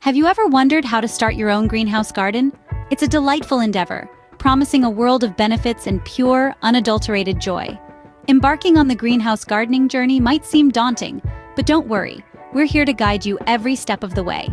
Have you ever wondered how to start your own greenhouse garden? It's a delightful endeavor, promising a world of benefits and pure, unadulterated joy. Embarking on the greenhouse gardening journey might seem daunting, but don't worry, we're here to guide you every step of the way.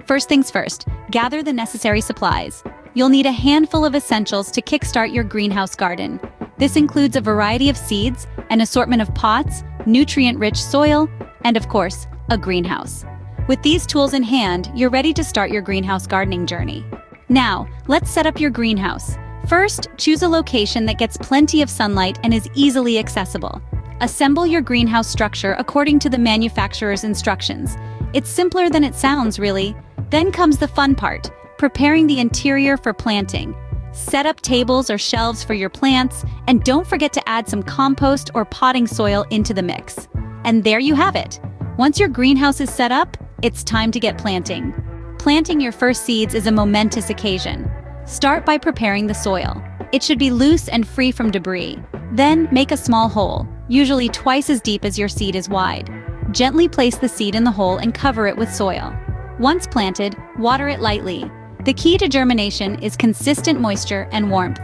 First things first, gather the necessary supplies. You'll need a handful of essentials to kickstart your greenhouse garden. This includes a variety of seeds, an assortment of pots, nutrient-rich soil, and of course, a greenhouse. With these tools in hand, you're ready to start your greenhouse gardening journey. Now, let's set up your greenhouse. First, choose a location that gets plenty of sunlight and is easily accessible. Assemble your greenhouse structure according to the manufacturer's instructions. It's simpler than it sounds, really. Then comes the fun part, preparing the interior for planting. Set up tables or shelves for your plants, and don't forget to add some compost or potting soil into the mix. And there you have it. Once your greenhouse is set up, it's time to get planting. Planting your first seeds is a momentous occasion. Start by preparing the soil. It should be loose and free from debris. Then make a small hole, usually twice as deep as your seed is wide. Gently place the seed in the hole and cover it with soil. Once planted, water it lightly. The key to germination is consistent moisture and warmth.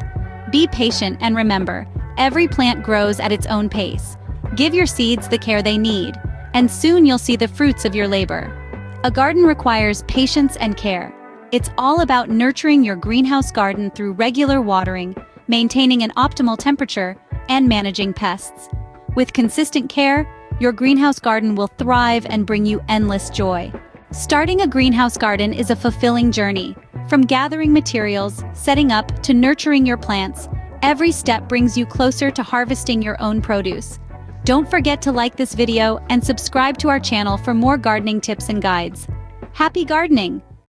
Be patient and remember, every plant grows at its own pace. Give your seeds the care they need, and soon you'll see the fruits of your labor. A garden requires patience and care. It's all about nurturing your greenhouse garden through regular watering, maintaining an optimal temperature, and managing pests. With consistent care, your greenhouse garden will thrive and bring you endless joy. Starting a greenhouse garden is a fulfilling journey. From gathering materials, setting up, to nurturing your plants, every step brings you closer to harvesting your own produce. Don't forget to like this video and subscribe to our channel for more gardening tips and guides. Happy gardening!